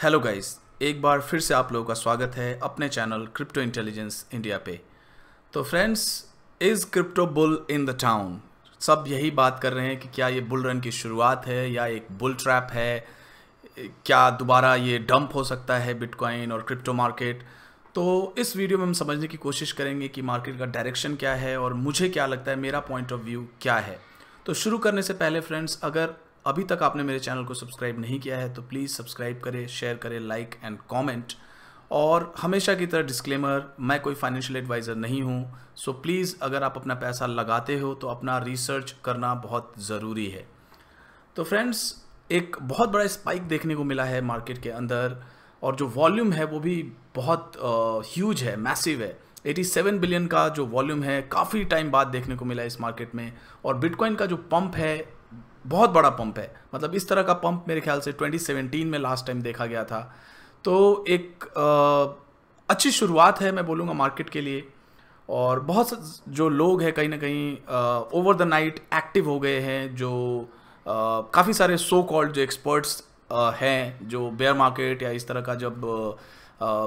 Hello guys, एक बार फिर से आप लोगों का स्वागत है अपने चैनल क्रिप्टो इंटेलिजेंस इंडिया पे। तो friends, is crypto bull in the town? सब यही बात कर रहे हैं कि क्या ये बुल रन की शुरुआत है या एक बुल ट्रैप है, क्या दोबारा ये डंप हो सकता है बिटकॉइन और क्रिप्टो मार्केट। तो इस वीडियो में हम समझने की कोशिश करेंगे कि मार्केट का डायरेक्शन क्या है और मुझे क्या लगता है, मेरा पॉइंट ऑफ व्यू क्या है। तो शुरू करने से पहले फ्रेंड्स, अगर अभी तक आपने मेरे चैनल को सब्सक्राइब नहीं किया है तो प्लीज़ सब्सक्राइब करें, शेयर करें, लाइक एंड कमेंट। और हमेशा की तरह डिस्क्लेमर, मैं कोई फाइनेंशियल एडवाइज़र नहीं हूँ, सो प्लीज़ अगर आप अपना पैसा लगाते हो तो अपना रिसर्च करना बहुत ज़रूरी है। तो फ्रेंड्स, एक बहुत बड़ा स्पाइक देखने को मिला है मार्केट के अंदर और जो वॉल्यूम है वो भी बहुत ह्यूज है, मैसिव है। 87 बिलियन का जो वॉल्यूम है काफ़ी टाइम बाद देखने को मिला है इस मार्केट में। और बिटकॉइन का जो पंप है बहुत बड़ा पंप है, मतलब इस तरह का पंप मेरे ख्याल से 2017 में लास्ट टाइम देखा गया था। तो एक अच्छी शुरुआत है मैं बोलूँगा मार्केट के लिए। और बहुत से जो लोग हैं कहीं ना कहीं ओवर द नाइट एक्टिव हो गए हैं, जो काफ़ी सारे सो कॉल्ड जो एक्सपर्ट्स हैं, जो बेयर मार्केट या इस तरह का जब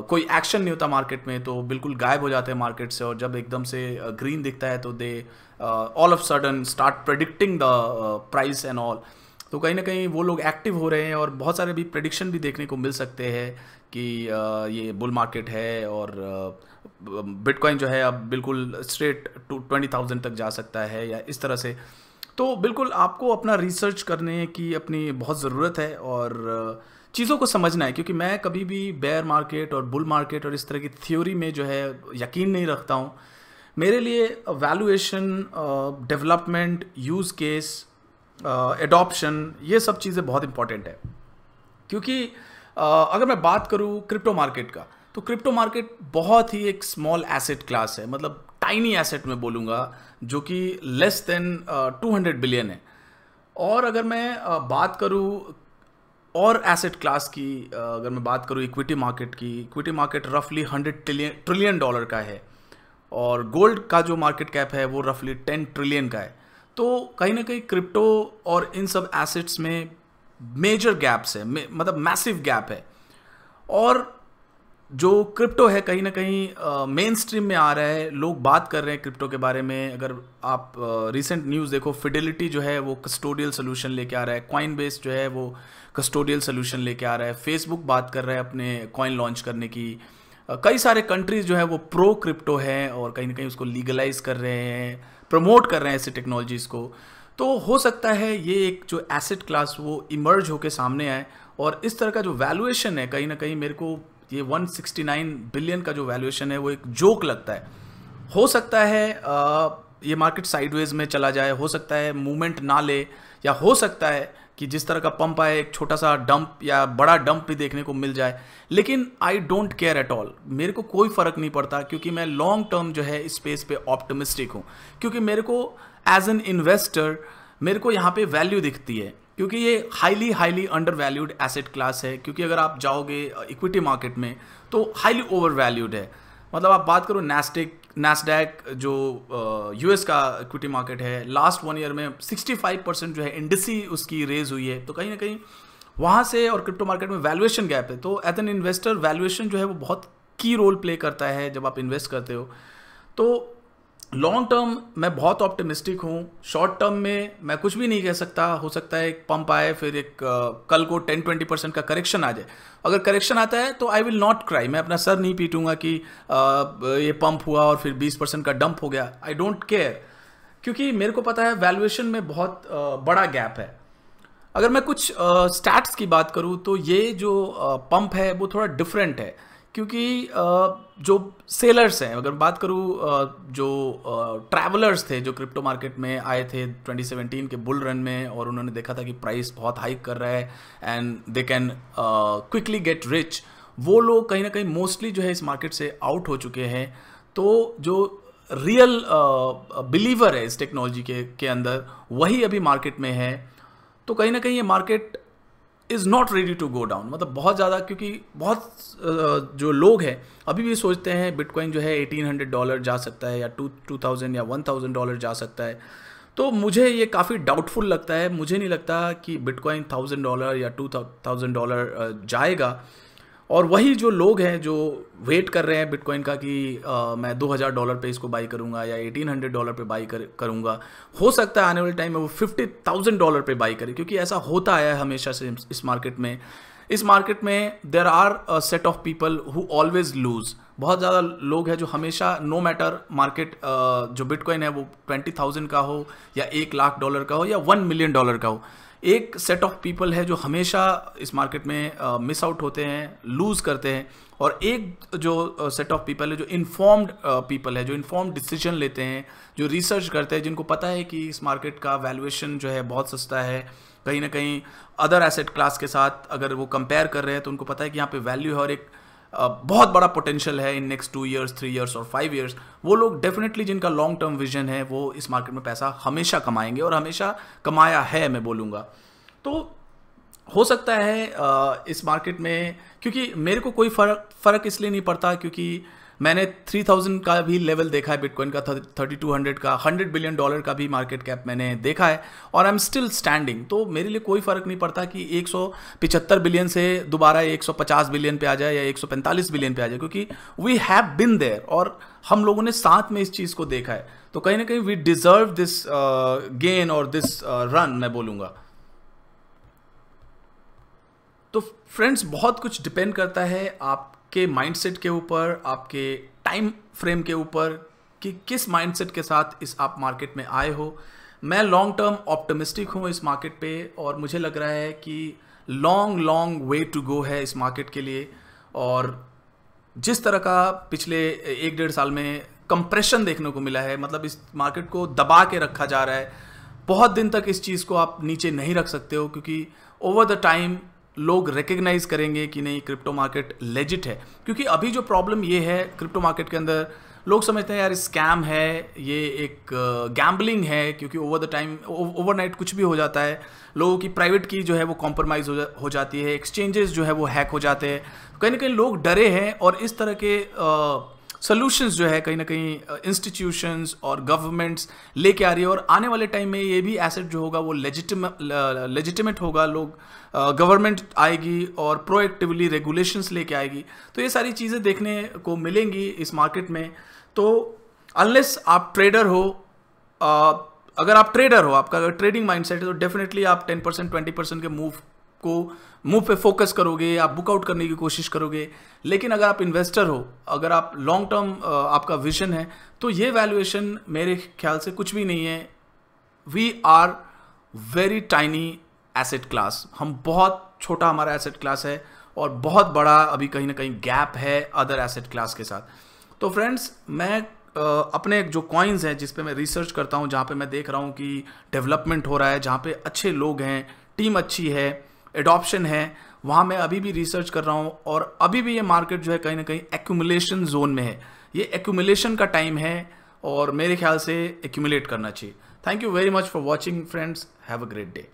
कोई एक्शन नहीं होता मार्केट में तो बिल्कुल गायब हो जाते हैं मार्केट से, और जब एकदम से ग्रीन दिखता है तो they all of sudden start predicting the price and all. तो कहीं ना कहीं वो लोग एक्टिव हो रहे हैं और बहुत सारे भी प्रेडिक्शन भी देखने को मिल सकते हैं कि ये बुल मार्केट है और बिटकॉइन जो है अब बिल्कुल स्ट्रेट 20,000 तक जा सकता है या इस तरह से। तो बिल्कुल आपको अपना रिसर्च करने की अपनी बहुत ज़रूरत है और चीज़ों को समझना है, क्योंकि मैं कभी भी बेयर मार्केट और बुल मार्केट और इस तरह की थ्योरी में जो है यकीन नहीं रखता हूँ। मेरे लिए valuation, development, use case, adoption, ये सब चीज़ें बहुत इंपॉर्टेंट है। क्योंकि अगर मैं बात करूँ क्रिप्टो मार्केट का, तो क्रिप्टो मार्केट बहुत ही एक स्मॉल एसेट क्लास है, मतलब टाइनी एसेट में बोलूँगा, जो कि लेस देन 200 बिलियन है। और अगर मैं बात करूँ और एसेट क्लास की, अगर मैं बात करूँ इक्विटी मार्केट की, इक्विटी मार्केट रफली 100 ट्रिलियन डॉलर का है और गोल्ड का जो मार्केट कैप है वो रफली 10 ट्रिलियन का है। तो कहीं ना कहीं क्रिप्टो और इन सब एसेट्स में मेजर गैप्स है, मतलब मैसिव गैप है। और जो क्रिप्टो है कहीं ना कहीं मेन स्ट्रीम में आ रहा है, लोग बात कर रहे हैं क्रिप्टो के बारे में। अगर आप रिसेंट न्यूज़ देखो, फिडेलिटी जो है वो कस्टोडियल सोल्यूशन लेके आ रहा है, कॉइनबेस जो है वो कस्टोडियल सोल्यूशन लेके आ रहा है, फेसबुक बात कर रहा है अपने कॉइन लॉन्च करने की। कई सारे कंट्रीज जो है वो प्रो क्रिप्टो हैं और कहीं ना कहीं उसको लीगलाइज कर रहे हैं, प्रमोट कर रहे हैं ऐसी टेक्नोलॉजीज़ को। तो हो सकता है ये एक जो एसेट क्लास वो इमर्ज होके सामने आए। और इस तरह का जो वैल्यूएशन है, कहीं ना कहीं मेरे को ये 169 बिलियन का जो वैल्यूएशन है वो एक जोक लगता है। हो सकता है ये मार्केट साइडवेज में चला जाए, हो सकता है मूवमेंट ना ले, या हो सकता है कि जिस तरह का पंप आए एक छोटा सा डंप या बड़ा डंप भी देखने को मिल जाए। लेकिन I don't care at all, मेरे को कोई फ़र्क नहीं पड़ता, क्योंकि मैं लॉन्ग टर्म जो है इस स्पेस पे ऑप्टिमिस्टिक हूँ। क्योंकि मेरे को एज एन इन्वेस्टर मेरे को यहाँ पे वैल्यू दिखती है, क्योंकि ये highly under valued asset class है। क्योंकि अगर आप जाओगे इक्विटी मार्केट में तो हाईली ओवर वैल्यूड है। मतलब आप बात करो नैस्डैक जो यूएस का इक्विटी मार्केट है, लास्ट 1 ईयर में 65% जो है इंडेक्सी उसकी रेज हुई है। तो कहीं ना कहीं वहाँ से और क्रिप्टो मार्केट में वैल्यूएशन गैप है। तो एज एन इन्वेस्टर वैल्यूएशन जो है वो बहुत की रोल प्ले करता है जब आप इन्वेस्ट करते हो। तो लॉन्ग टर्म मैं बहुत ऑप्टिमिस्टिक हूँ, शॉर्ट टर्म में मैं कुछ भी नहीं कह सकता। हो सकता है एक पंप आए, फिर एक कल को 10-20% का करेक्शन आ जाए। अगर करेक्शन आता है तो आई विल नॉट क्राई, मैं अपना सर नहीं पीटूंगा कि ये पंप हुआ और फिर 20% का डंप हो गया। आई डोंट केयर, क्योंकि मेरे को पता है वैल्यूएशन में बहुत बड़ा गैप है। अगर मैं कुछ स्टैट्स की बात करूँ तो ये जो पंप है वो थोड़ा डिफरेंट है, क्योंकि जो सेलर्स हैं, अगर बात करूँ जो ट्रैवलर्स थे जो क्रिप्टो मार्केट में आए थे 2017 के बुल रन में, और उन्होंने देखा था कि प्राइस बहुत हाइक कर रहा है and they can quickly get rich, वो लोग कहीं ना कहीं मोस्टली जो है इस मार्केट से आउट हो चुके हैं। तो जो रियल बिलीवर है इस टेक्नोलॉजी के अंदर, वही अभी मार्केट में है। तो कहीं ना कहीं ये market is not ready to go down, मतलब बहुत ज़्यादा, क्योंकि बहुत जो लोग हैं अभी भी सोचते हैं बिटकॉइन जो है $1,800 जा सकता है या 2,000 या $1,000 जा सकता है। तो मुझे ये काफ़ी डाउटफुल लगता है। मुझे नहीं लगता कि बिटकॉइन $1,000 या $2,000 जाएगा। और वही जो लोग हैं जो वेट कर रहे हैं बिटकॉइन का कि मैं $2000 पे इसको बाई करूंगा या $1800 पे बाई करूंगा, हो सकता है आने वाले टाइम में वो $50,000 पे बाई करे, क्योंकि ऐसा होता है हमेशा से इस मार्केट में। इस मार्केट में there are a set of people who always lose. बहुत ज़्यादा लोग हैं जो हमेशा, नो मैटर मार्केट जो बिटकॉइन है वो 20,000 का हो या $1,00,000 का हो या $1,000,000 का हो, एक सेट ऑफ पीपल है जो हमेशा इस मार्केट में मिस आउट होते हैं, लूज़ करते हैं। और एक जो सेट ऑफ पीपल है जो इन्फॉर्म्ड पीपल है, जो इन्फॉर्म्ड डिसीजन लेते हैं, जो रिसर्च करते हैं, जिनको पता है कि इस मार्केट का वैल्यूएशन जो है बहुत सस्ता है, कहीं ना कहीं अदर एसेट क्लास के साथ अगर वो कंपेयर कर रहे हैं तो उनको पता है कि यहाँ पे वैल्यू है और एक बहुत बड़ा पोटेंशियल है इन नेक्स्ट 2 ईयर्स, 3 ईयर्स और 5 ईयर्स। वो लोग डेफिनेटली जिनका लॉन्ग टर्म विजन है वो इस मार्केट में पैसा हमेशा कमाएंगे और हमेशा कमाया है, मैं बोलूँगा। तो हो सकता है इस मार्केट में, क्योंकि मेरे को कोई फ़र्क इसलिए नहीं पड़ता क्योंकि मैंने 3000 का भी लेवल देखा है बिटकॉइन का, 3200 का, $100 बिलियन का भी मार्केट कैप मैंने देखा है और आई एम स्टिल स्टैंडिंग। तो मेरे लिए कोई फ़र्क नहीं पड़ता कि 175 बिलियन से दोबारा 150 बिलियन पे आ जाए या 145 बिलियन पे आ जाए, क्योंकि वी हैव बिन देयर और हम लोगों ने साथ में इस चीज़ को देखा है। तो कहीं ना कहीं वी डिज़र्व दिस गेन और दिस रन, मैं बोलूँगा। तो फ्रेंड्स, बहुत कुछ डिपेंड करता है आपके माइंडसेट के ऊपर, आपके टाइम फ्रेम के ऊपर, कि किस माइंडसेट के साथ इस आप मार्केट में आए हो। मैं लॉन्ग टर्म ऑप्टिमिस्टिक हूँ इस मार्केट पे और मुझे लग रहा है कि लॉन्ग वे टू गो है इस मार्केट के लिए। और जिस तरह का पिछले 1-1.5 साल में कंप्रेशन देखने को मिला है, मतलब इस मार्केट को दबा के रखा जा रहा है, बहुत दिन तक इस चीज़ को आप नीचे नहीं रख सकते हो, क्योंकि ओवर द टाइम लोग रिकग्नाइज करेंगे कि नहीं, क्रिप्टो मार्केट लेजिट है। क्योंकि अभी जो प्रॉब्लम ये है क्रिप्टो मार्केट के अंदर, लोग समझते हैं यार स्कैम है, ये एक गैम्बलिंग है, क्योंकि ओवर द टाइम ओवरनाइट कुछ भी हो जाता है। लोगों की प्राइवेट की जो है वो कॉम्प्रोमाइज़ हो जाती है, एक्सचेंजेस जो है वो हैक हो जाते हैं। कहीं ना कहीं लोग डरे हैं और इस तरह के सोल्यूशंस जो है कहीं ना कहीं इंस्टीट्यूशंस और गवर्नमेंट्स लेके आ रही है। और आने वाले टाइम में ये भी एसेट जो होगा वो लेजिटिमेट होगा, लोग गवर्नमेंट आएगी और प्रोएक्टिवली रेगुलेशंस लेके आएगी। तो ये सारी चीज़ें देखने को मिलेंगी इस मार्केट में। तो अनलेस आप ट्रेडर हो, अगर आप ट्रेडर हो, आपका अगर ट्रेडिंग माइंडसेट है, तो डेफिनेटली आप 10% 20% के मूव पे फोकस करोगे, आप बुकआउट करने की कोशिश करोगे। लेकिन अगर आप इन्वेस्टर हो, अगर आप लॉन्ग टर्म आपका विजन है, तो ये वैल्यूएशन मेरे ख्याल से कुछ भी नहीं है। We are very tiny asset class, हम बहुत छोटा हमारा एसेट क्लास है और बहुत बड़ा अभी कहीं ना कहीं गैप है अदर एसेट क्लास के साथ। तो फ्रेंड्स, मैं अपने जो कॉइन्स हैं जिस पे मैं रिसर्च करता हूँ, जहाँ पे मैं देख रहा हूँ कि डेवलपमेंट हो रहा है, जहाँ पे अच्छे लोग हैं, टीम अच्छी है, एडॉप्शन है, वहाँ मैं अभी भी रिसर्च कर रहा हूँ। और अभी भी ये मार्केट जो है कहीं ना कहीं एक्यूमुलेशन जोन में है। ये एक्यूमुलेशन का टाइम है और मेरे ख्याल से एक्यूमुलेट करना चाहिए। Thank you very much for watching friends, have a great day.